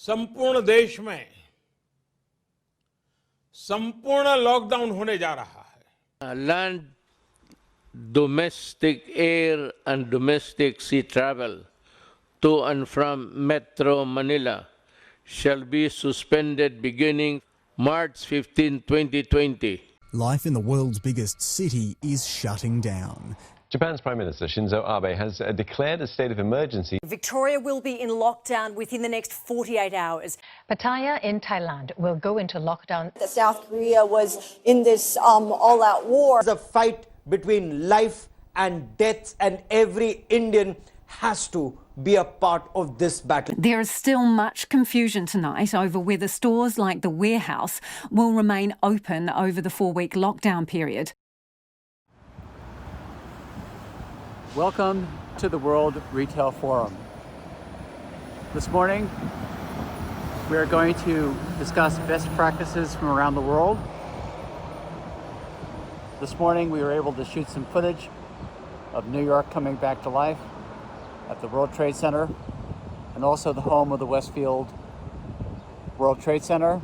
संपूर्ण देश में संपूर्ण लॉकडाउन होने जा रहा है। Land, domestic air and domestic sea travel to and from Metro Manila shall be suspended beginning March 15, 2020. Life in the world's biggest city is shutting down. Japan's Prime Minister Shinzo Abe has declared a state of emergency. Victoria will be in lockdown within the next 48 hours. Pattaya in Thailand will go into lockdown. South Korea was in this all-out war. It's a fight between life and death, and every Indian has to be a part of this battle. There is still much confusion tonight over whether stores like the Warehouse will remain open over the 4-week lockdown period. Welcome to the World Retail Forum. This morning, we are going to discuss best practices from around the world. This morning, we were able to shoot some footage of New York coming back to life at the World Trade Center, and also the home of the Westfield World Trade Center,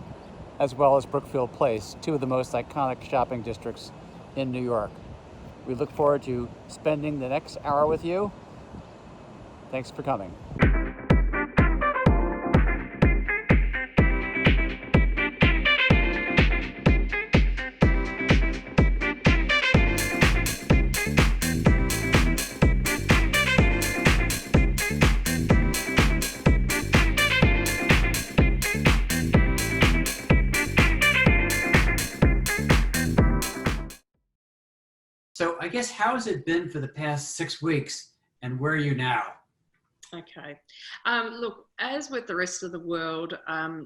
as well as Brookfield Place, two of the most iconic shopping districts in New York. We look forward to spending the next hour with you. Thanks for coming. So I guess, how has it been for the past 6 weeks, and where are you now? Okay. Look, as with the rest of the world,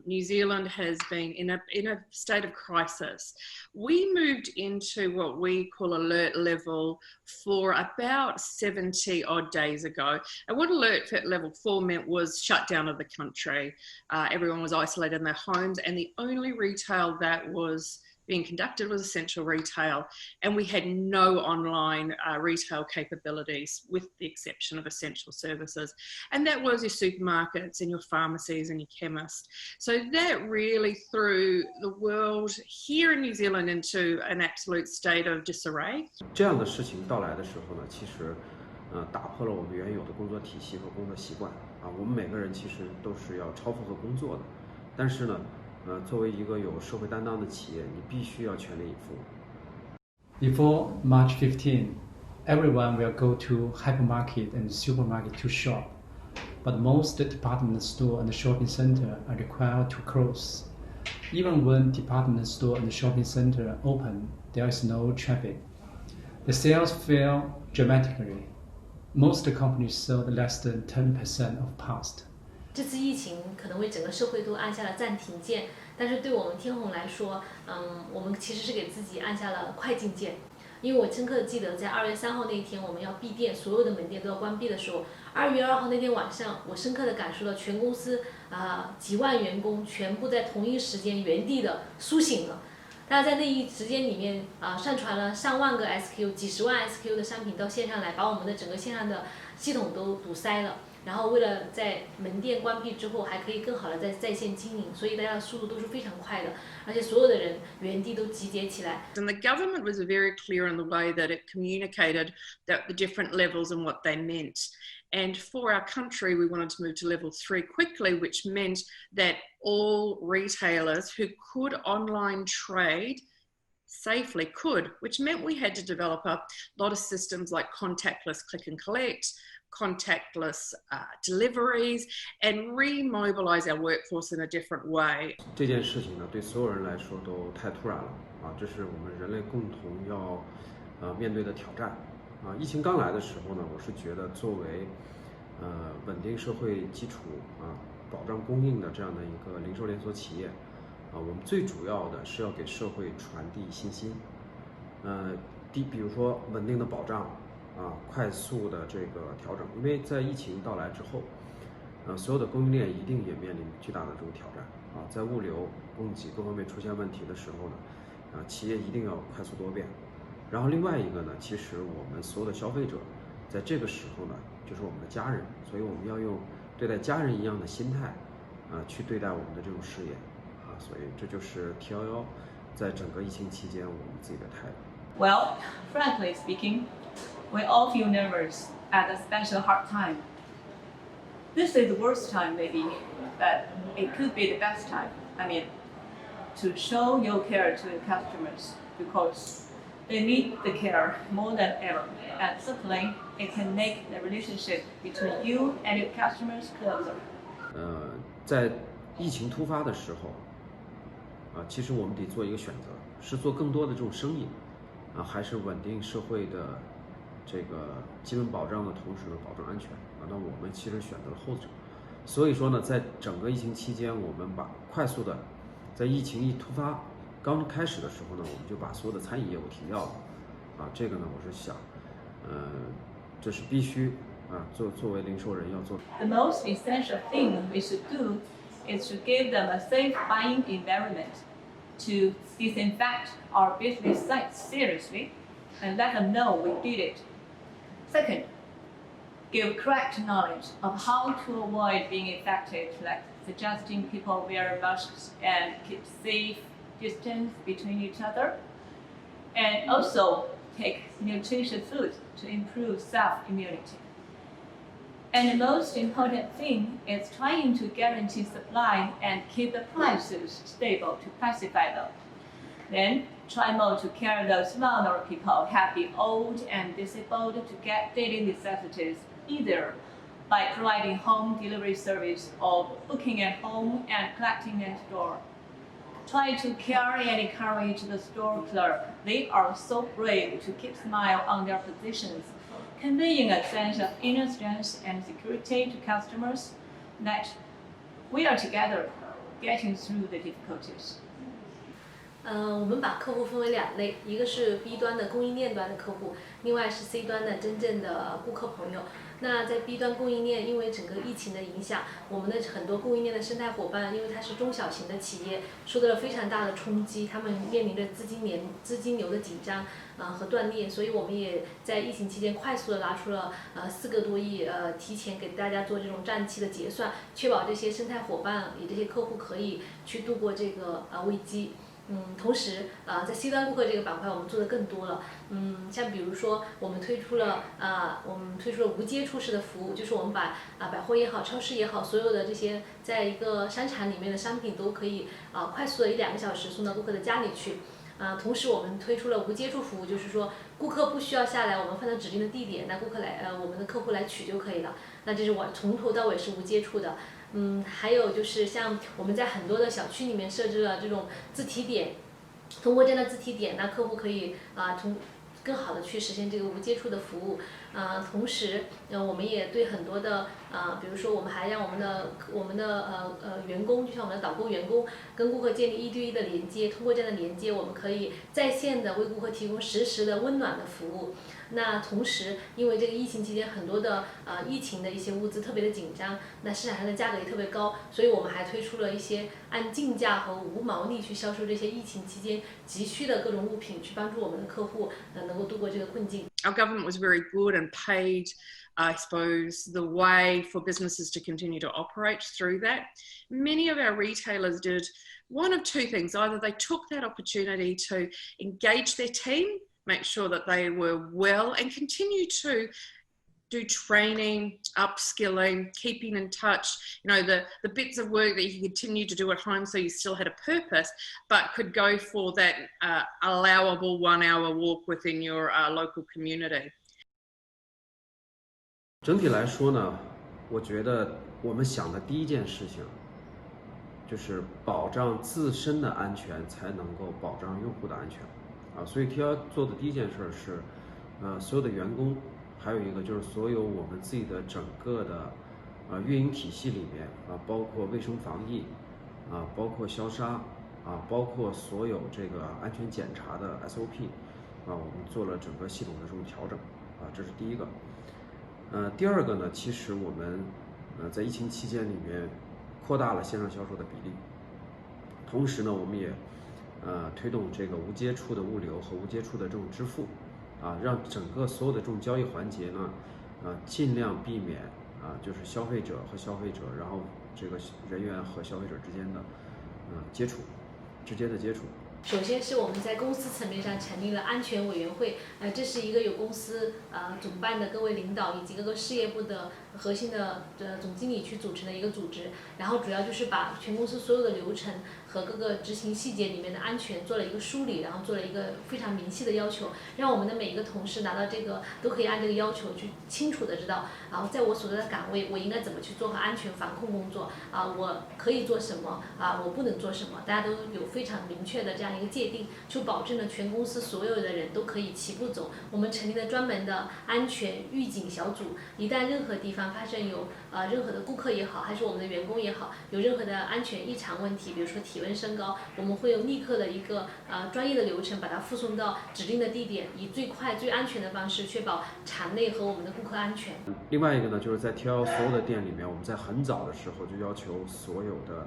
New Zealand has been in a state of crisis. We moved into what we call alert level for about 70 odd days ago. And what alert level 4 meant was shutdown of the country. Everyone was isolated in their homes, and the only retail that was being conducted was essential retail, and we had no online retail capabilities with the exception of essential services, and that was your supermarkets and your pharmacies and your chemists. So that really threw the world here in New Zealand into an absolute state of disarray. 这样的事情到来的时候呢，其实打破了我们原有的工作体系和工作习惯啊。我们每个人其实都是要超负荷工作的，但是呢。作为一个有社会担当的企业，你必须要全力以赴。Before March 15, everyone will go to hypermarket and supermarket to shop, but most department store and shopping center are required to close. Even when department store and shopping center open, there is no traffic. The sales fell dramatically. Most companies sold less than 10% of past. 这次疫情可能为整个社会都按下了暂停键，但是对我们天虹来说，我们其实是给自己按下了快进键。因为我深刻的记得，在2月3号那一天我们要闭店，所有的门店都要关闭的时候，2月2号那天晚上，我深刻的感受到全公司几万员工全部在同一时间原地的苏醒了。大家在那一时间里面上传了上万个 SKU、几十万 SKU 的商品到线上来，把我们的整个线上的系统都堵塞了。然后为了在门店关闭之后还可以更好的在线经营，所以大家的速度都是非常快的，而且所有的人原地都集结起来。And the government was very clear in the way that it communicated that the different levels and what they meant. And for our country, we wanted to move to level 3 quickly, which meant that all retailers who could online trade safely could, which meant we had to develop a lot of systems like contactless click and collect, contactless deliveries, and remobilize our workforce in a different way. 这件事情呢，对所有人来说都太突然了啊！这是我们人类共同要面对的挑战啊！疫情刚来的时候呢，我是觉得作为稳定社会基础啊、保障供应的这样的一个零售连锁企业啊，我们最主要的是要给社会传递信心。比如说稳定的保障。快速的这个调整，因为在疫情到来之后，所有的供应链一定也面临巨大的这种挑战啊，在物流、供给各方面出现问题的时候呢，企业一定要快速多变。然后另外一个呢，其实我们所有的消费者在这个时候呢，就是我们的家人，所以我们要用对待家人一样的心态，去对待我们的这种事业所以这就是 T11在整个疫情期间我们自己的态度。Well, frankly speaking, we all feel nervous at a special hard time. This is the worst time maybe, but it could be the best time. I mean, to show your care to your customers because they need the care more than ever. And certainly, it can make the relationship between you and your customers closer. 在疫情突发的时候，其实我们得做一个选择，是做更多的这种生意，还是稳定社会的这个基本保障的同时呢，保证安全那我们其实选择了后者。所以说呢，在整个疫情期间，我们快速的，在疫情一突发刚开始的时候呢，我们就把所有的餐饮业务停掉了这个呢，我是想，这是必须作为零售人要做。The most essential thing we should do is to give them a safe buying environment, to disinfect our business sites seriously, and let them know we did it. Second, give correct knowledge of how to avoid being infected, like suggesting people wear masks and keep safe distance between each other, and also take nutritious food to improve self-immunity. And the most important thing is trying to guarantee supply and keep the prices stable to pacify them. Then try more to care those vulnerable people, happy, old, and disabled to get daily necessities, either by providing home delivery service or booking at home and collecting at store. Try to care and encourage the store clerk. They are so brave to keep smile on their positions, conveying a sense of inner strength and security to customers that we are together getting through the difficulties. 我们把客户分为2类，一个是 B 端的供应链端的客户，另外是 C 端的真正的顾客朋友。那在 B 端供应链，因为整个疫情的影响，我们的很多供应链的生态伙伴，因为它是中小型的企业，受到了非常大的冲击，他们面临着资金流的紧张和断裂，所以我们也在疫情期间快速的拿出了4个多亿提前给大家做这种账期的结算，确保这些生态伙伴也这些客户可以去度过这个危机。同时在 C 端顾客这个板块我们做的更多了，像比如说我们推出了无接触式的服务，就是我们把百货也好、超市也好，所有的这些在一个商场里面的商品都可以快速的1-2个小时送到顾客的家里去。同时我们推出了无接触服务，就是说顾客不需要下来，我们放到指定的地点，那我们的客户来取就可以了。那这是从头到尾是无接触的。还有就是像我们在很多的小区里面设置了这种自提点，通过这样的自提点，那客户可以更好的去实现这个无接触的服务。同时我们也对很多的比如说我们还让我们的员工，就像我们的导购员工跟顾客建立1对1的连接，通过这样的连接，我们可以在线的为顾客提供实时的温暖的服务。那同时因为这个疫情期间很多的疫情的一些物资特别的紧张，那市场上的价格也特别高，所以我们还推出了一些按进价和无毛利去销售这些疫情期间急需的各种物品，去帮助我们的客户能够度过这个困境。Our government was very good and paid, I suppose, the way for businesses to continue to operate through that. Many of our retailers did one of two things. Either they took that opportunity to engage their team, make sure that they were well, and continue to do training, upskilling, keeping in touch, the bits of work that you can continue to do at home so you still had a purpose, but could go for that allowable 1-hour walk within your local community. 整体来说呢，我觉得我们想的第一件事情就是保障自身的安全，才能够保障用户的安全所以 T11做的第一件事是所有的员工，还有一个就是所有我们自己的整个的运营体系里面包括卫生防疫包括消杀包括所有这个安全检查的 SOP 我们做了整个系统的这种调整这是第一个。第二个呢，其实我们在疫情期间里面扩大了线上销售的比例，同时呢，我们也推动这个无接触的物流和无接触的这种支付让整个所有的这种交易环节呢尽量避免就是消费者和消费者，然后这个人员和消费者之间的接触，直接的接触。首先是我们在公司层面上成立了安全委员会，这是一个由公司总办的各位领导以及各个事业部的核心的总经理去组成的一个组织，然后主要就是把全公司所有的流程和各个执行细节里面的安全做了一个梳理，然后做了一个非常明细的要求，让我们的每一个同事拿到这个都可以按这个要求去清楚的知道，然后在我所在的岗位我应该怎么去做好安全防控工作我可以做什么我不能做什么，大家都有非常明确的这样一个界定，就保证了全公司所有的人都可以齐步走。我们成立了专门的安全预警小组，一旦任何地方发生有任何的顾客也好，还是我们的员工也好，有任何的安全异常问题，比如说体温升高，我们会有立刻的一个专业的流程把它附送到指定的地点，以最快最安全的方式确保场内和我们的顾客安全。另外一个呢，就是在 T11所有的店里面，我们在很早的时候就要求所有的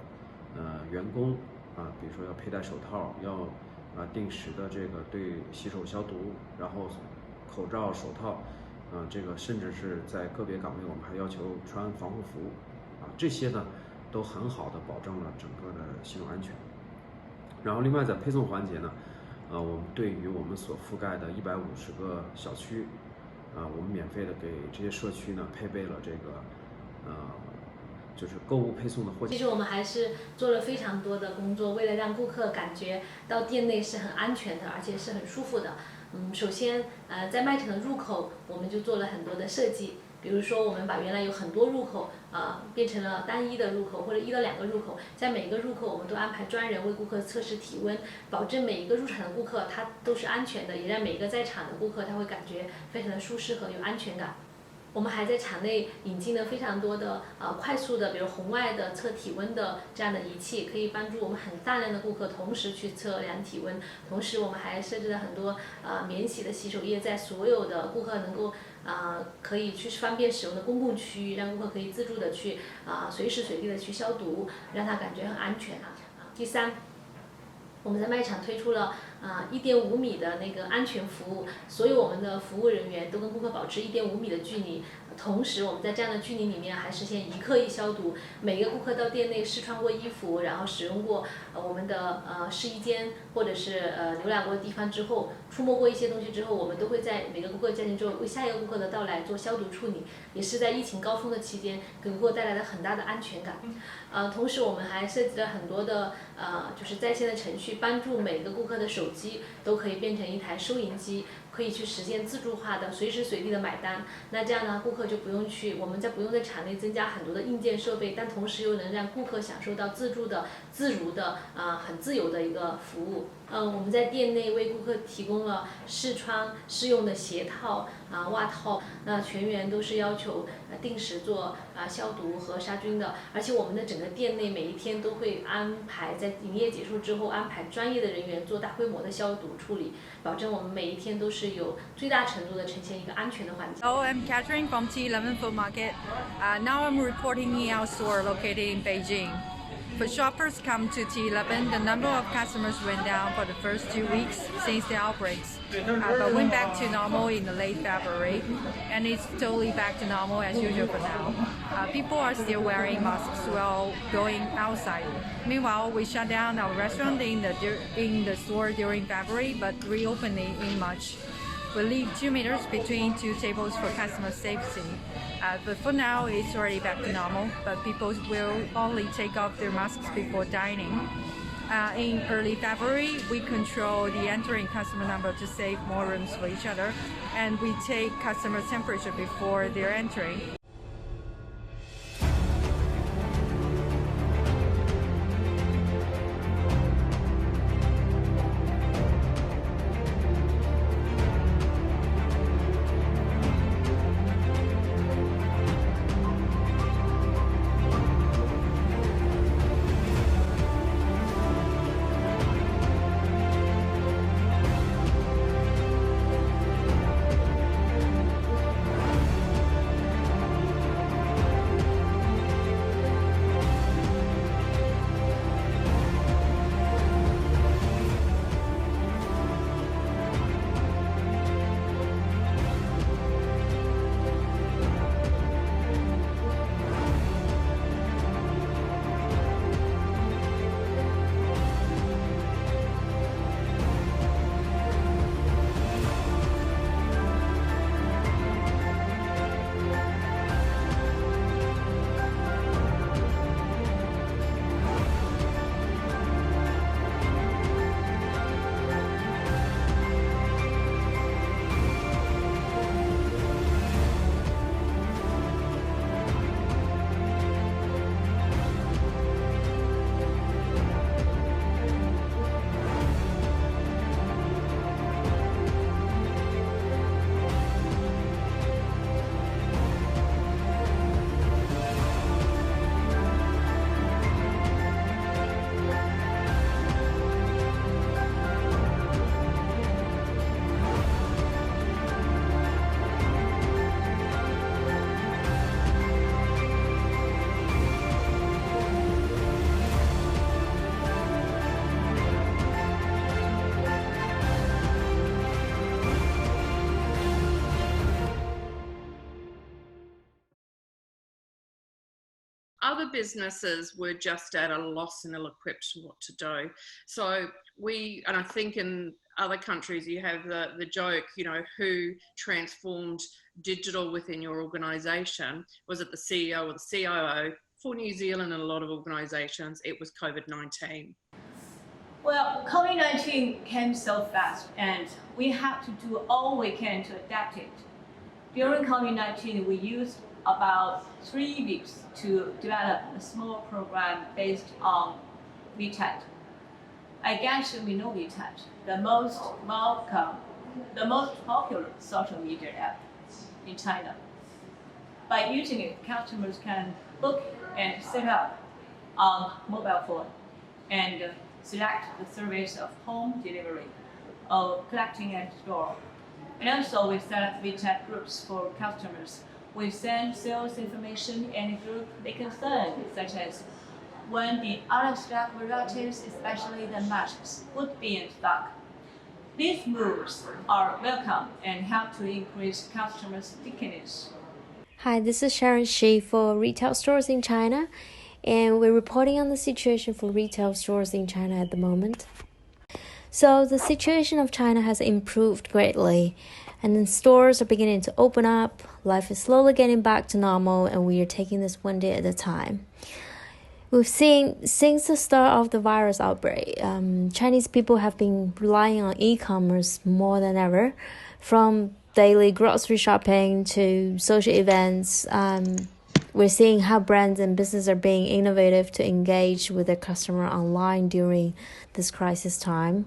员工比如说要佩戴手套，要定时的这个对洗手消毒，然后口罩、手套，这个甚至是在个别岗位我们还要求穿防护服，这些呢都很好的保证了整个的信用安全。然后另外在配送环节呢，我们对于我们所覆盖的150个小区，我们免费的给这些社区呢配备了这个就是购物配送的货架。其实我们还是做了非常多的工作，为了让顾客感觉到店内是很安全的，而且是很舒服的。首先在卖场的入口我们就做了很多的设计，比如说我们把原来有很多入口变成了单一的入口或者1到2个入口，在每一个入口我们都安排专人为顾客测试体温，保证每一个入场的顾客他都是安全的，也让每一个在场的顾客他会感觉非常的舒适和有安全感。我们还在场内引进了非常多的快速的，比如红外的测体温的这样的仪器，可以帮助我们很大量的顾客同时去测量体温。同时，我们还设置了很多免洗的洗手液，在所有的顾客能够可以去方便使用的公共区域，让顾客可以自助的去随时随地的去消毒，让他感觉很安全第三，我们在卖场推出了1.5米的那个安全服务，所有我们的服务人员都跟顾客保持1.5米的距离，同时我们在这样的距离里面还实现1克1消毒。每个顾客到店内试穿过衣服，然后使用过我们的试衣间或者是浏览过的地方之后，触摸过一些东西之后，我们都会在每个顾客家庭之后为下一个顾客的到来做消毒处理，也是在疫情高峰的期间给顾客带来了很大的安全感。同时我们还设计了很多的就是在线的程序，帮助每个顾客的手机都可以变成一台收银机，可以去实现自助化的随时随地的买单。那这样呢，顾客就不用我们不用在场内增加很多的硬件设备，但同时又能让顾客享受到自助的、自如的很自由的一个服务。我们在店内为顾客提供了试穿试用的鞋套袜套，那全员都是要求定时做消毒和杀菌的，而且我们的整个店内每一天都会安排在营业结束之后安排专业的人员做大规模的消毒处理，保证我们每一天都是有最大程度的呈现一个安全的环境。Hello, I'm Catherine from T11 Supermarket. Now I'm reporting in our store located in Beijing. For shoppers come to T11, the number of customers went down for the first 2 weeks since the outbreaks, but went back to normal in the late February, and it's totally back to normal as usual for now. People are still wearing masks while going outside. Meanwhile, we shut down our restaurant in the store during February, but reopened it in March. We leave 2 meters between 2 tables for customer safety. But for now, it's already back to normal, but people will only take off their masks before dining. In early February, we control the entering customer number to save more rooms for each other, and we take customer temperature before they're entering. Other businesses were just at a loss and ill-equipped to what to do. So and I think in other countries you have the joke, who transformed digital within your organisation? Was it the CEO or the CIO? For New Zealand and a lot of organisations, it was COVID-19. Well, COVID-19 came so fast, and we have to do all we can to adapt it. During COVID-19, we used about 3 weeks to develop a small program based on WeChat. I guess we know WeChat, the most popular social media app in China. By using it, customers can book and set up on mobile phone and select the service of home delivery or collecting at store. And also we set up WeChat groups for customers. We send sales information and group the concern, such as when the other stock varieties, especially the masks, would be in stock. These moves are welcome and help to increase customer stickiness. Hi, this is Chaoshifa for retail stores in China, and we're reporting on the situation for retail stores in China at the moment. So the situation of China has improved greatly, and then stores are beginning to open up, life is slowly getting back to normal, and we are taking this one day at a time. We've seen since the start of the virus outbreak, Chinese people have been relying on e-commerce more than ever, from daily grocery shopping to social events. We're seeing how brands and businesses are being innovative to engage with their customer online during this crisis time.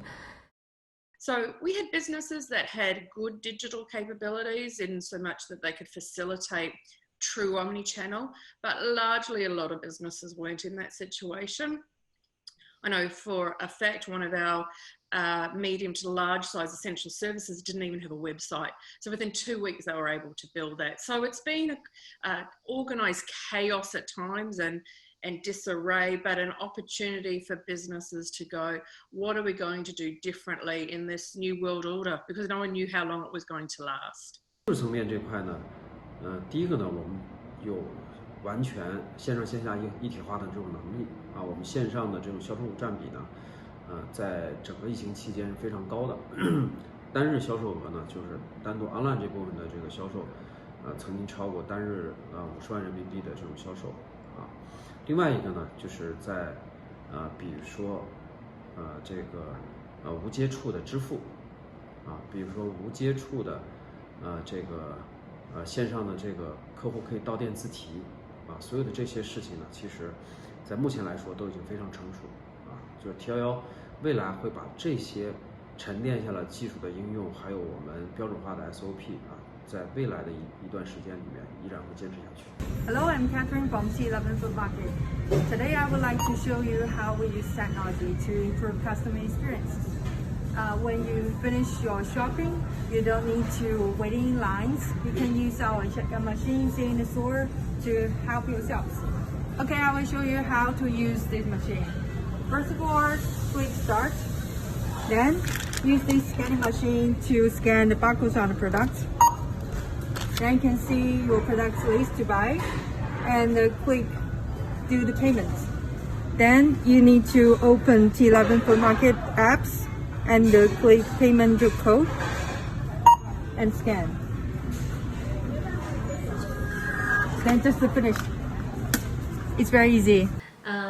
So we had businesses that had good digital capabilities in so much that they could facilitate true omni-channel, but largely a lot of businesses weren't in that situation. I know for a fact one of our medium to large size essential services didn't even have a website. So within 2 weeks they were able to build that. So it's been organised chaos at times and disarray, but an opportunity for businesses to go, what are we going to do differently in this new world order? Because no one knew how long it was going to last. 技术层面这块呢，第一个呢，我们有完全线上线下一体化的这种能力啊，我们线上的这种销售额占比呢，在整个疫情期间是非常高的，单日销售额呢，就是单独 online 这部分的这个销售，曾经超过单日50万人民币的这种销售啊。另外一个呢，就是在比如说这个无接触的支付啊，比如说无接触的这个线上的这个客户可以到店自提啊，所有的这些事情呢，其实在目前来说都已经非常成熟啊。就是 T11未来会把这些沉淀下来技术的应用，还有我们标准化的 SOP 啊，在未来的一段时间里面依然会坚持下去。Hello, I'm Catherine from T11 Supermarkets. Today I would like to show you how we use technology to improve customer experience. When you finish your shopping, you don't need to wait in lines. You can use our checkout machines in the store to help yourselves. Okay, I will show you how to use this machine. First of all, click start. Then use this scanning machine to scan the barcodes on the products. Then you can see your products list to buy and click do the payments. Then you need to open T11 Supermarket apps and click payment code and scan. Then just finish. It's very easy.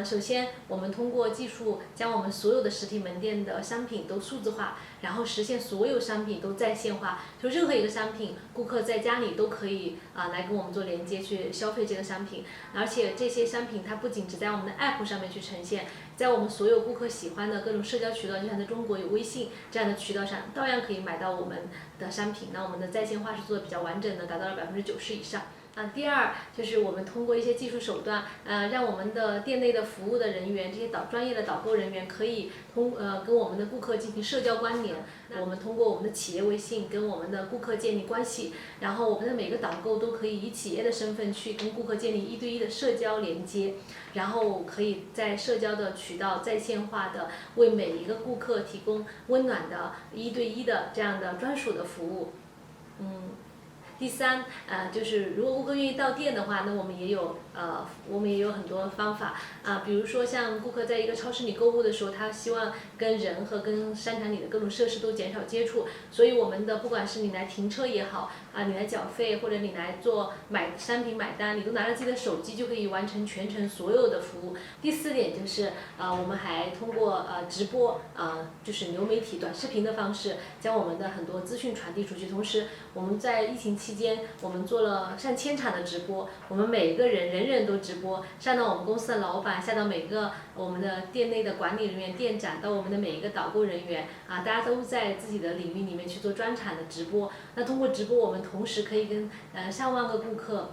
首先我们通过技术将我们所有的实体门店的商品都数字化，然后实现所有商品都在线化，就任何一个商品顾客在家里都可以来跟我们做连接去消费这个商品，而且这些商品它不仅只在我们的 app 上面去呈现，在我们所有顾客喜欢的各种社交渠道，就像在中国有微信这样的渠道上，照样可以买到我们的商品。那我们的在线化是做的比较完整的，达到了90%以上。第二就是我们通过一些技术手段，让我们的店内的服务的人员，这些专业的导购人员可以跟我们的顾客进行社交关联。我们通过我们的企业微信跟我们的顾客建立关系，然后我们的每个导购都可以以企业的身份去跟顾客建立1对1的社交连接，然后可以在社交的渠道在线化的为每一个顾客提供温暖的1对1的这样的专属的服务。第三，就是如果顾客愿意到店的话，那我们也有我们也有很多方法比如说像顾客在一个超市里购物的时候，他希望跟人和跟商场里的各种设施都减少接触，所以我们的不管是你来停车也好你来缴费或者你来做商品买单，你都拿着自己的手机就可以完成全程所有的服务。第4点就是我们还通过直播就是流媒体短视频的方式，将我们的很多资讯传递出去。同时我们在疫情期间，我们做了上千场的直播，我们每一个人都直播，上到我们公司的老板，下到每个我们的店内的管理人员、店长，到我们的每一个导购人员大家都在自己的领域里面去做专场的直播。那通过直播，我们同时可以跟上万个顾客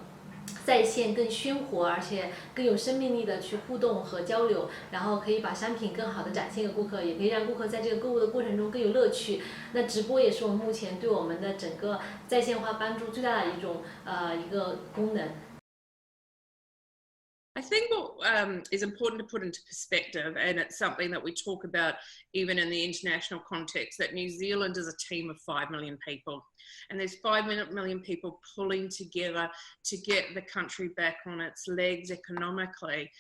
在线更鲜活而且更有生命力的去互动和交流，然后可以把商品更好的展现给顾客，也可以让顾客在这个购物的过程中更有乐趣。那直播也是我们目前对我们的整个在线化帮助最大的一个功能。I think what is important to put into perspective, and it's something that we talk about even in the international context, that New Zealand is a team of 5 million people. And there's 5 million people pulling together to get the country back on its legs economically.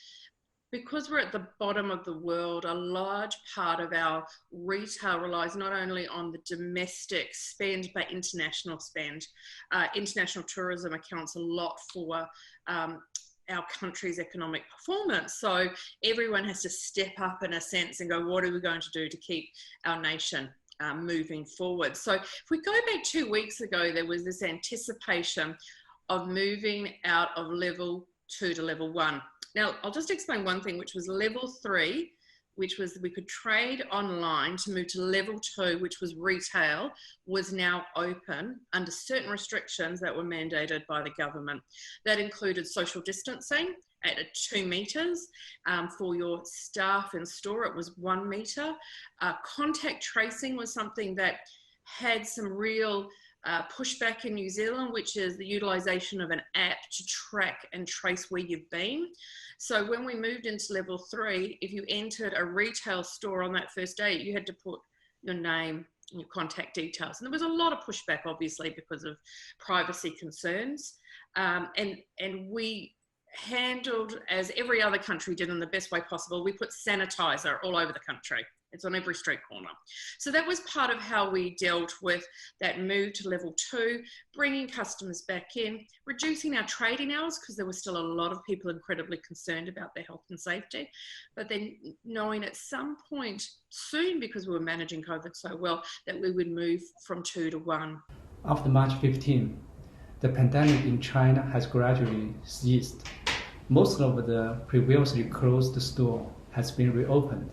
Because we're at the bottom of the world, a large part of our retail relies not only on the domestic spend, but international spend. International tourism accounts a lot for our country's economic performance. So everyone has to step up in a sense and go, what are we going to do to keep our nation moving forward? So if we go back 2 weeks ago, there was this anticipation of moving out of level 2 to level 1. Now, I'll just explain one thing, which was level 3, which was we could trade online, to move to level 2, which was retail, was now open under certain restrictions that were mandated by the government. That included social distancing at 2 meters. For your staff in store, it was 1 meter. Contact tracing was something that had some real pushback in New Zealand, which is the utilisation of an app to track and trace where you've been. So when we moved into level 3, if you entered a retail store on that first day, you had to put your name and your contact details. And there was a lot of pushback, obviously, because of privacy concerns. And we handled, as every other country did in the best way possible, we put sanitizer all over the country. It's on every street corner. So that was part of how we dealt with that move to level 2, bringing customers back in, reducing our trading hours because there were still a lot of people incredibly concerned about their health and safety, but then knowing at some point soon, because we were managing COVID so well, that we would move from 2 to 1. After March 15, the pandemic in China has gradually ceased. Most of the previously closed store has been reopened.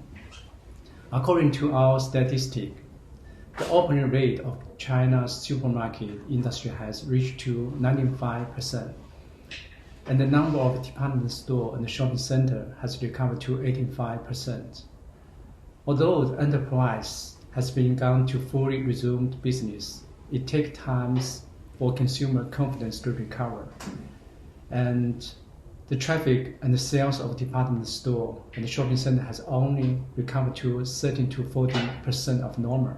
According to our statistic, the opening rate of China's supermarket industry has reached to 95%, and the number of department store and shopping center has recovered to 85%. Although the enterprise has begun to fully resume business, it takes time for consumer confidence to recover, and the traffic and the sales of department store and the shopping center has only recovered to 13 to 40% of normal,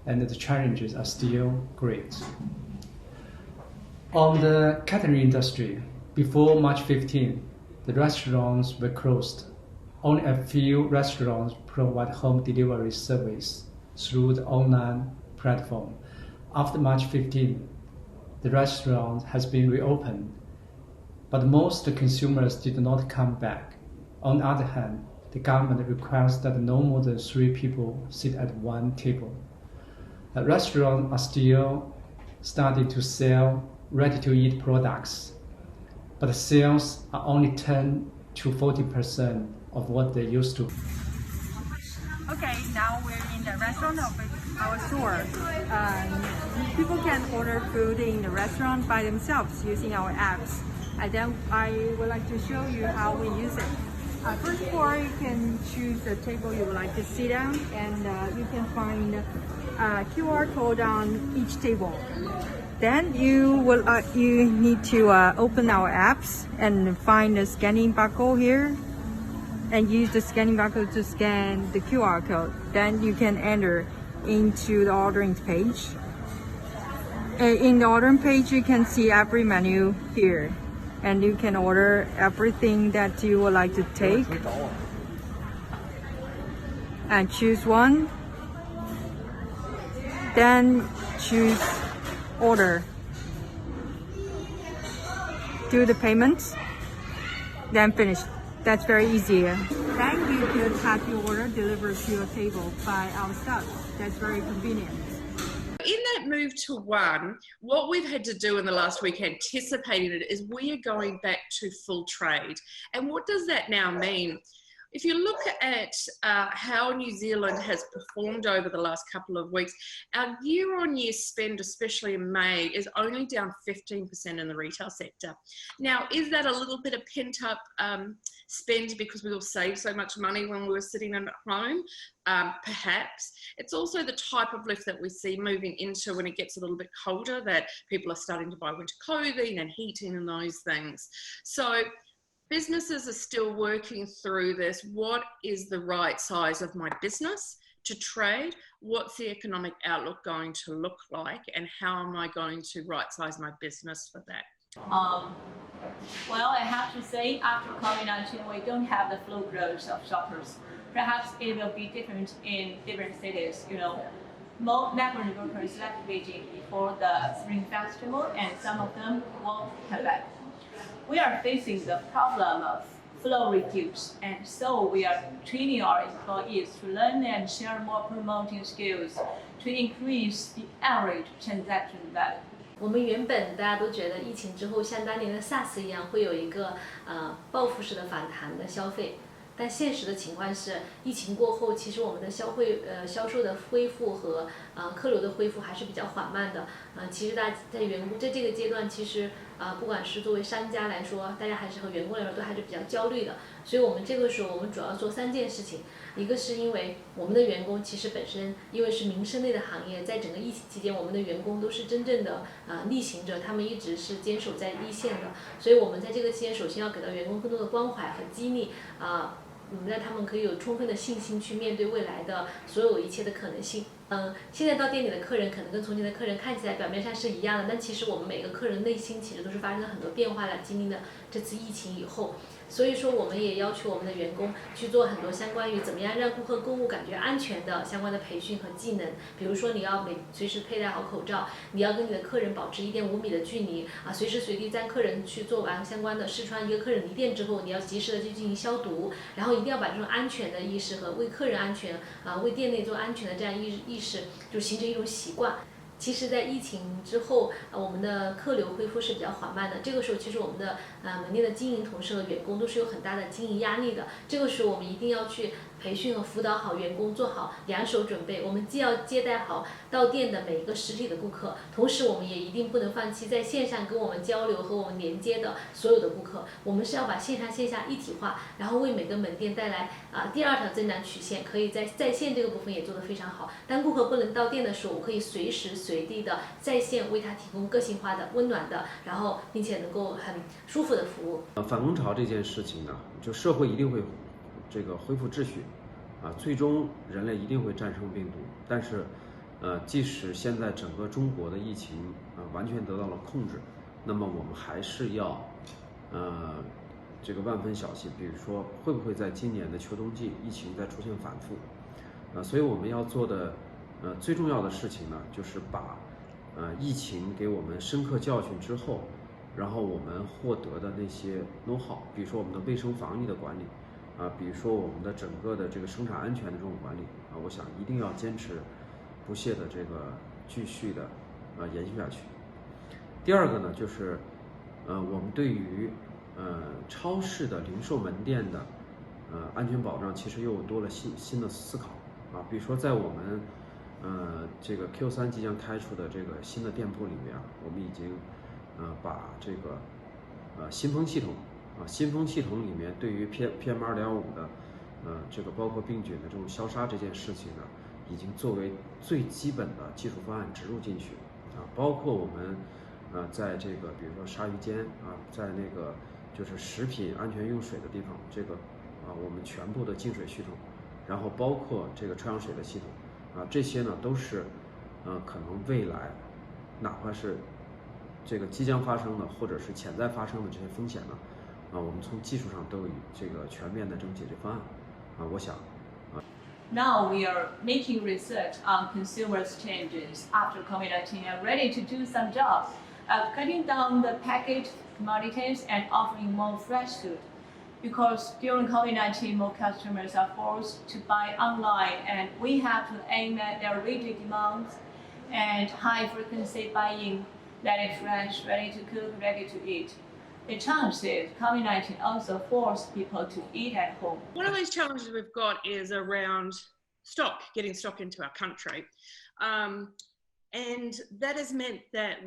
and the challenges are still great. On the catering industry, before March 15, the restaurants were closed. Only a few restaurants provide home delivery service through the online platform. After March 15, the restaurant has been reopened, but most consumers did not come back. On the other hand, the government requires that no more than 3 people sit at one table. The restaurants are still starting to sell ready-to-eat products, but the sales are only 10 to 40% of what they used to. Okay, now we're in the restaurant of our store. People can order food in the restaurant by themselves using our apps. And then I would like to show you how we use it. First of all, you can choose the table you would like to sit down, and you can find a QR code on each table. Then you need to open our apps and find the scanning barcode here, and use the scanning barcode to scan the QR code. Then you can enter into the ordering page. In the ordering page, you can see every menu here. and you can order everything that you would like to take and choose one, then choose order, do the payments, then finish. That's very easy. Then you could have your order delivered to your table by our staff. That's very convenient. In that move to one, what we've had to do in the last week, anticipating it, is we are going back to full trade. And what does that now mean? If you look at how New Zealand has performed over the last couple of weeks, our year-on-year spend, especially in May, is only down 15% in the retail sector. Now, is that a little bit of pent-up spend because we all saved so much money when we were sitting at home? Perhaps. It's also the type of lift that we see moving into when it gets a little bit colder, that people are starting to buy winter clothing and heating and those things. So businesses are still working through this. What is the right size of my business to trade? What's the economic outlook going to look like? And how am I going to right size my business for that? Well, I have to say, after COVID-19, we don't have the flow growth of shoppers. Perhaps it will be different in different cities. You know, most migrant workers left Beijing before the Spring Festival, and some of them won't come back. We are facing the problem of flow reduce, and so we are training our employees to learn and share more promoting skills to increase the average transaction value. 我们原本大家都觉得疫情之后像当年的 SARS 一样会有一个报复式的反弹的消费，但现实的情况是，疫情过后，其实我们的销售的恢复和客流的恢复还是比较缓慢的。其实在员工在这个阶段，其实不管是作为商家来说，大家还是和员工来说都还是比较焦虑的。所以我们这个时候我们主要做3件事情，一个是因为我们的员工其实本身因为是民生类的行业，在整个疫情期间，我们的员工都是真正的逆行者，他们一直是坚守在一线的。所以我们在这个期间，首先要给到员工更多的关怀和激励让他们可以有充分的信心去面对未来的所有一切的可能性。现在到店里的客人可能跟从前的客人看起来表面上是一样的，但其实我们每个客人内心其实都是发生了很多变化了，经历了这次疫情以后。所以说我们也要求我们的员工去做很多相关于怎么样让顾客购物感觉安全的相关的培训和技能，比如说你要随时佩戴好口罩，你要跟你的客人保持1.5米的距离随时随地在客人去做完相关的试穿，一个客人离店之后，你要及时的去进行消毒，然后一定要把这种安全的意识和为客人安全为店内做安全的这样意识就形成一种习惯。其实，在疫情之后，我们的客流恢复是比较缓慢的。这个时候，其实我们的门店的经营同事和员工都是有很大的经营压力的。这个时候，我们一定要去培训和辅导好员工，做好2手准备。我们既要接待好到店的每一个实体的顾客，同时我们也一定不能放弃在线上跟我们交流和我们连接的所有的顾客。我们是要把线上线下一体化，然后为每个门店带来第2条增长曲线，可以在线这个部分也做得非常好。当顾客不能到店的时候，我可以随时随地的在线为他提供个性化的、温暖的，然后并且能够很舒服的服务。反攻潮这件事情呢，就社会一定会恢复秩序，最终人类一定会战胜病毒。但是，即使现在整个中国的疫情完全得到了控制，那么我们还是要万分小心，比如说会不会在今年的秋冬季疫情再出现反复？所以我们要做的最重要的事情呢，就是把疫情给我们深刻教训之后，然后我们获得的那些 know-how， 比如说我们的卫生防疫的管理，比如说我们的整个的这个生产安全的这种管理，我想一定要坚持不懈的继续的延续下去。第二个呢，就是我们对于超市的零售门店的安全保障，其实又多了新的思考比如说在我们这个 Q3 即将开出的这个新的店铺里面我们已经把这个新风系统新风系统里面对于 PM2.5 的包括病菌的这种消杀这件事情呢，已经作为最基本的技术方案植入进去包括我们在比如说鲨鱼间在就是食品安全用水的地方，我们全部的净水系统，然后包括抽样水的系统这些呢都是可能未来哪怕是这个即将发生的或者是潜在发生的这些风险呢，我们从技术上都有这个全面的这种解决方案，我想。Now we are making research on consumers' changes after COVID-19 and ready to do some jobs of cutting down the packaged commodities and offering more fresh food. Because during COVID-19, more customers are forced to buy online, and we have to aim at their rigid demands and high-frequency buying that is fresh, ready to cook, ready to eat. The challenge is COVID-19 also forced people to eat at home. One of these challenges we've got is around stock, getting stock into our country. And that has meant that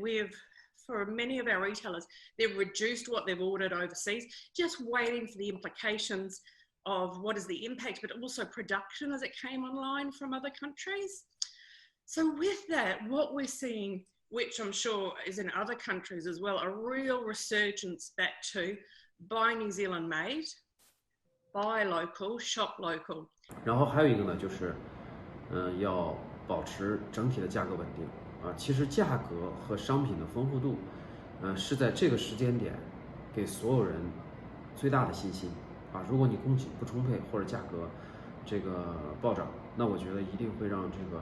for many of our retailers, they've reduced what they've ordered overseas, just waiting for the implications of what is the impact, but also production as it came online from other countries. So with that, what we're seeing, which I'm sure is in other countries as well, a real resurgence back to buy New Zealand made, buy local, shop local. 然后还有一个呢，就是要保持整体的价格稳定。其实价格和商品的丰富度，是在这个时间点给所有人最大的信心。如果你供给不充沛或者价格这个暴涨，那我觉得一定会让这个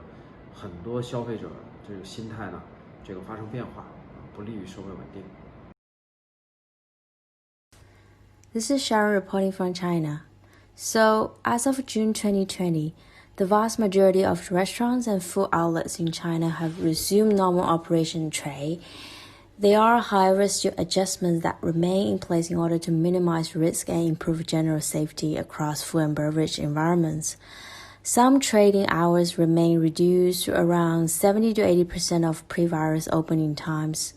很多消费者这个心态呢，这个发生变化，不利于社会稳定。This is Sharon reporting from China. So, as of June 2020, the vast majority of restaurants and food outlets in China have resumed normal operation trade. There are, however, still adjustments that remain in place in order to minimize risk and improve general safety across food and beverage environments. Some trading hours remain reduced to around 70 to 80% of pre-virus opening times.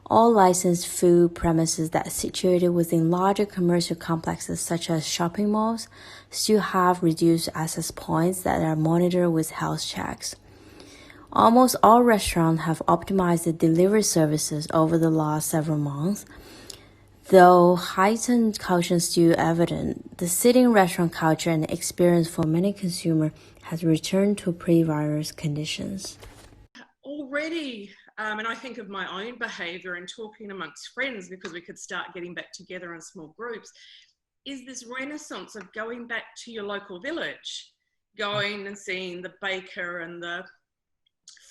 All licensed food premises that are situated within larger commercial complexes such as shopping malls still have reduced access points that are monitored with health checks. Almost all restaurants have optimized the delivery services over the last several months. Though heightened caution is still evident, the sitting restaurant culture and experience for many consumers has returned to pre-virus conditions. Already, and I think of my own behaviour and talking amongst friends, because we could start getting back together in small groups, is this renaissance of going back to your local village, going and seeing the baker and the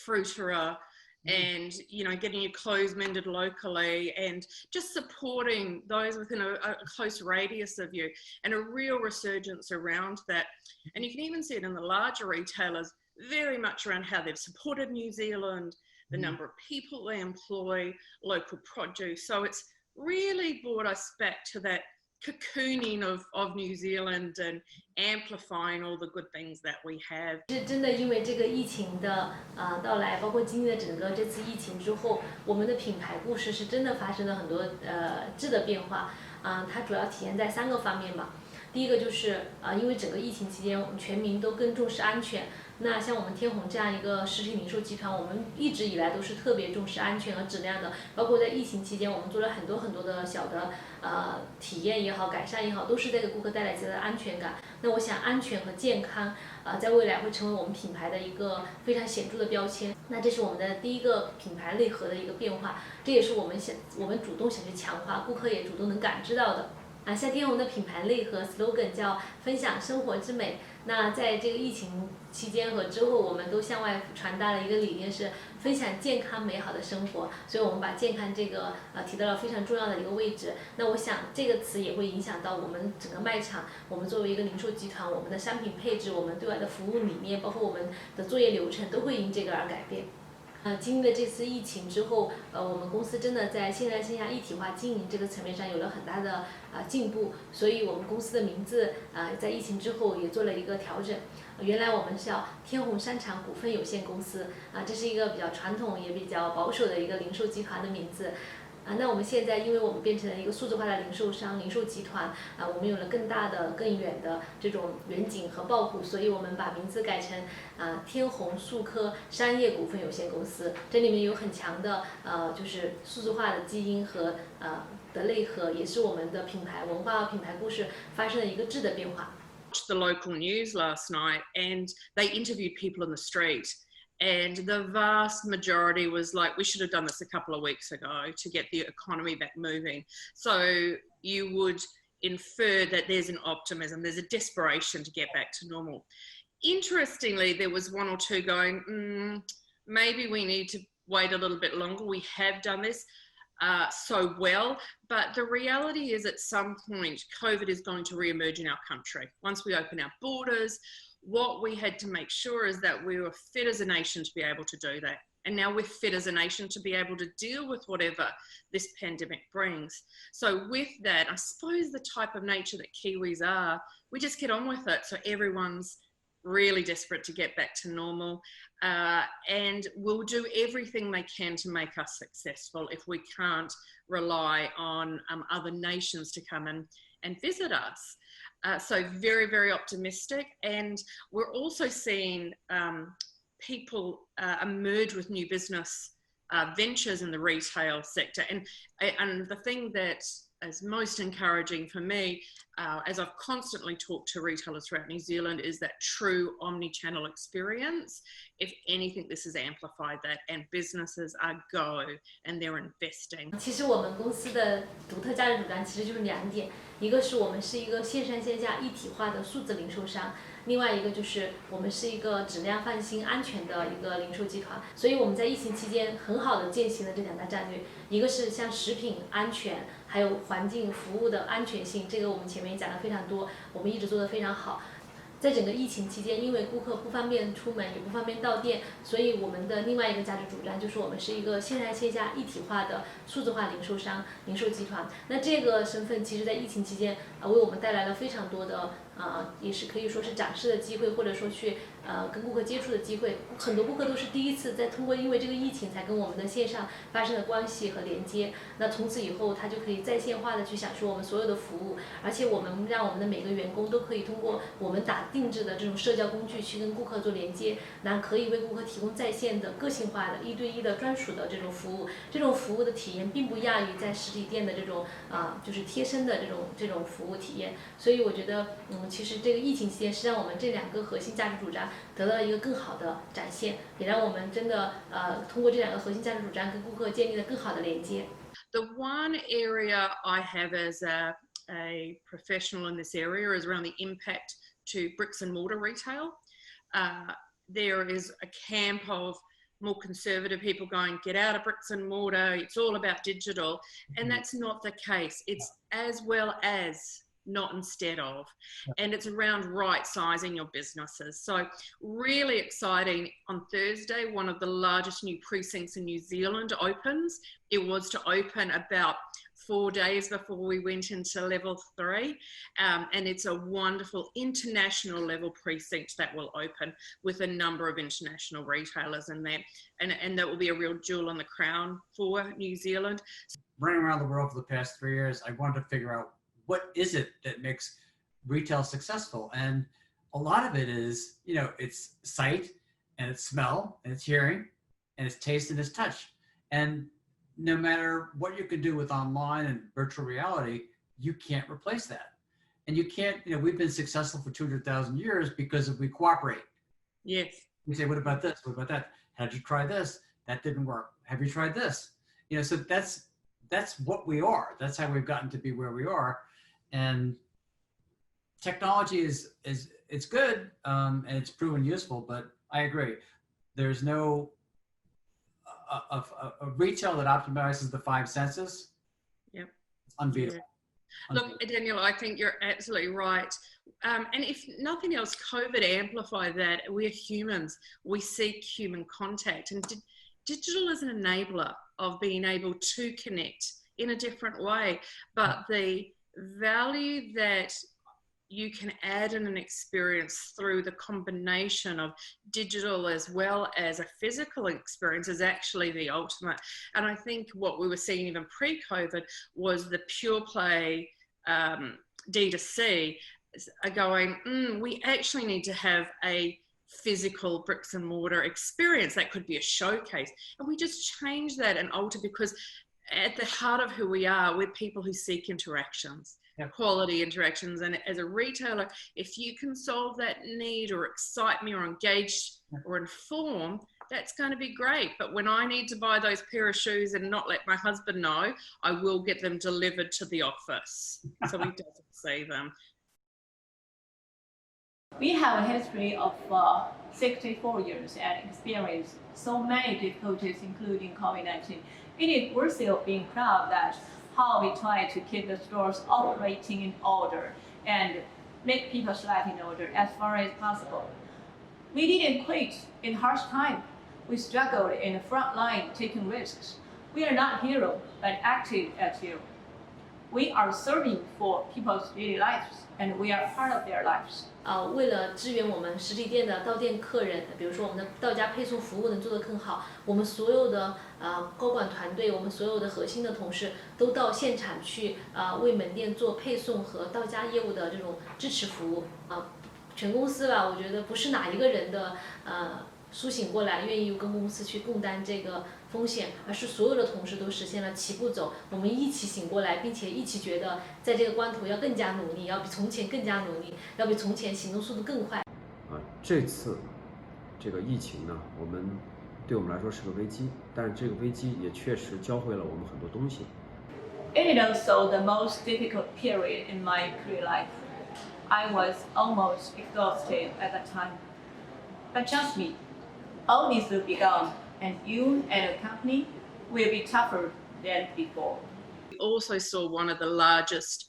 fruiterer, and getting your clothes mended locally, and just supporting those within a close radius of you, and a real resurgence around that. And you can even see it in the larger retailers, very much around how they've supported New Zealand, the number of people they employ, local produce. So it's really brought us back to that cocooning of New Zealand and amplifying all the good things that we have. 是真的，因为这个疫情的到来，包括经历了整个这次疫情之后，我们的品牌故事是真的发生了很多质的变化。它主要体现在3个方面吧。第一个就是因为整个疫情期间，我们全民都更重视安全。那像我们天虹这样一个实体零售集团，我们一直以来都是特别重视安全和质量的。包括在疫情期间，我们做了很多的小的体验也好，改善也好，都是在给顾客带来极大的安全感。那我想安全和健康在未来会成为我们品牌的一个非常显著的标签。那这是我们的第一个品牌内核的一个变化，这也是我们主动想去强化，顾客也主动能感知到的。像天虹的品牌内核 slogan 叫分享生活之美。那在这个疫情期间和之后，我们都向外传达了一个理念，是分享健康美好的生活。所以我们把健康这个提到了非常重要的一个位置。那我想这个词也会影响到我们整个卖场。我们作为一个零售集团，我们的商品配置、我们对外的服务理念，包括我们的作业流程，都会因这个而改变。经历了这次疫情之后，我们公司真的在线上线下一体化经营这个层面上有了很大的进步，所以我们公司的名字在疫情之后也做了一个调整。原来我们是叫天虹商场股份有限公司这是一个比较传统也比较保守的一个零售集团的名字。那我们现在，因为我们变成了一个数字化的零售商、零售集团我们有了更大的、更远的这种远景和抱负，所以我们把名字改成天虹数科商业股份有限公司。这里面有很强的就是数字化的基因和的内核，也是我们的品牌文化和品牌故事发生了一个质的变化。The local news last night, and they interviewed people in the street. And the vast majority was like, we should have done this a couple of weeks ago to get the economy back moving. So you would infer that there's an optimism, there's a desperation to get back to normal. Interestingly, there was one or two going, maybe we need to wait a little bit longer. We have done this so well, but the reality is at some point, COVID is going to re-emerge in our country. Once we open our borders, what we had to make sure is that we were fit as a nation to be able to do that. And now we're fit as a nation to be able to deal with whatever this pandemic brings. So with that, I suppose the type of nature that Kiwis are, we just get on with it. So everyone's really desperate to get back to normal, and will do everything they can to make us successful if we can't rely on other nations to come and visit us. So very, very optimistic. And we're also seeing people emerge with new business ventures in the retail sector. And the thing that is most encouraging for me, as I've constantly talked to retailers throughout New Zealand, is that true omni-channel experience. If anything, this has amplified that, and businesses are go and they're investing. 其实我们公司的独特价值主张其实就是2点，一个是我们是一个线上线下一体化的数字零售商，另外一个就是我们是一个质量放心、安全的一个零售集团。所以我们在疫情期间很好的践行了这2大战略，一个是像食品安全，还有环境服务的安全性，这个我们前面也讲了非常多，我们一直做得非常好。在整个疫情期间，因为顾客不方便出门，也不方便到店，所以我们的另外一个价值主张就是我们是一个线上线下一体化的数字化零售商、零售集团。那这个身份其实在疫情期间为我们带来了非常多的也是可以说是展示的机会，或者说去跟顾客接触的机会。很多顾客都是第一次在通过因为这个疫情才跟我们的线上发生了关系和连接。那从此以后，他就可以在线化的去享受我们所有的服务，而且我们让我们的每个员工都可以通过我们定制的这种社交工具去跟顾客做连接，那可以为顾客提供在线的个性化的1对1的专属的这种服务。这种服务的体验并不亚于在实体店的这种就是贴身的这种服务体验。所以我觉得其实这个疫情期间是让我们这2个核心价值主张得到了一个更好的展现，也让我们真的通过这2个核心价值主张跟顾客建立了更好的连接。The one area I have as a professional in this area is around the impact to bricks and mortar retail. There is a camp of more conservative people going, get out of bricks and mortar, it's all about digital. And that's not the case. It's as well as, not instead of. And it's around right sizing your businesses. So really exciting. On Thursday, one of the largest new precincts in New Zealand opens. It was to open about 4 days before we went into level 3. And it's a wonderful international level precinct that will open with a number of international retailers in there. And that will be a real jewel on the crown for New Zealand. Running around the world for the past 3 years, I wanted to figure out what is it that makes retail successful? And a lot of it is, it's sight and it's smell and it's hearing and it's taste and it's touch. And no matter what you can do with online and virtual reality, you can't replace that. And you can't, we've been successful for 200,000 years because we cooperate. Yes. We say, what about this? What about that? How'd you try this? That didn't work. Have you tried this? So that's what we are. That's how we've gotten to be where we are. And technology it's good and it's proven useful, but I agree. There's no a retail that optimizes the 5 senses. Yep. It's unbeatable. Yeah. Look, Daniel, I think you're absolutely right. And if nothing else, COVID amplified that. We're humans. We seek human contact. And digital is an enabler of being able to connect in a different way. But the value that you can add in an experience through the combination of digital as well as a physical experience is actually the ultimate. And I think what we were seeing even pre-COVID was the pure play D2C going, we actually need to have a physical bricks and mortar experience. That could be a showcase. And we just change that and alter, because at the heart of who we are, we're people who seek interactions. Quality interactions. And as a retailer, if you can solve that need or excite me or engage or inform, that's going to be great. But when I need to buy those pair of shoes and not let my husband know, I will get them delivered to the office so he doesn't see them. We have a history of 64 years and experience so many difficulties, including COVID-19. It is worthy of being proud that how we try to keep the stores operating in order and make people's life in order as far as possible. We didn't quit in harsh time. We struggled in the front line, taking risks. We are not heroes, but acted as heroes. We are serving for people's daily lives, and we are part of their lives. 为了支援我们实体店的到店客人，比如说我们的到家配送服务能做得更好，我们所有的高管团队，我们所有的核心的同事都到现场去为门店做配送和到家业务的这种支持服务全公司吧，我觉得不是哪一个人的苏醒过来，愿意跟公司去共担这个风险，而是所有的同事都实现了齐步走，我们一起醒过来，并且一起觉得在这个关头要更加努力，要比从前更加努力，要比从前行动速度更快。这次这个疫情呢，对我们来说是个危机，但是这个危机也确实教会了我们很多东西。It is also the most difficult period in my career life. I was almost exhausted at that time. But trust me, all this will be gone, and you and the company will be tougher than before. We also saw one of the largest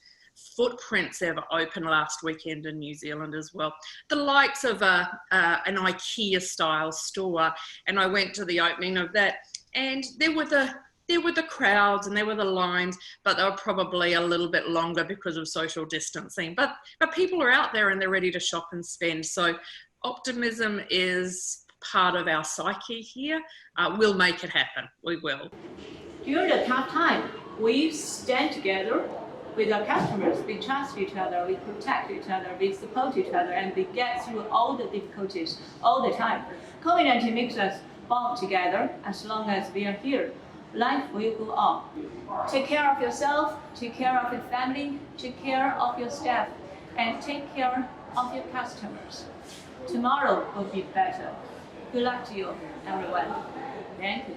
footprints ever open last weekend in New Zealand as well. The likes of an IKEA style store, and I went to the opening of that, and there were the crowds and there were the lines, but they were probably a little bit longer because of social distancing. But people are out there and they're ready to shop and spend. So optimism is part of our psyche here. We'll make it happen. We will. During the tough time, we stand together with our customers. We trust each other, we protect each other, we support each other, and we get through all the difficulties all the time. COVID-19 makes us bond together. As long as we are here, life will go on. Take care of yourself, take care of your family, take care of your staff, and take care of your customers. Tomorrow will be better. Good luck to you, everyone. Thank you.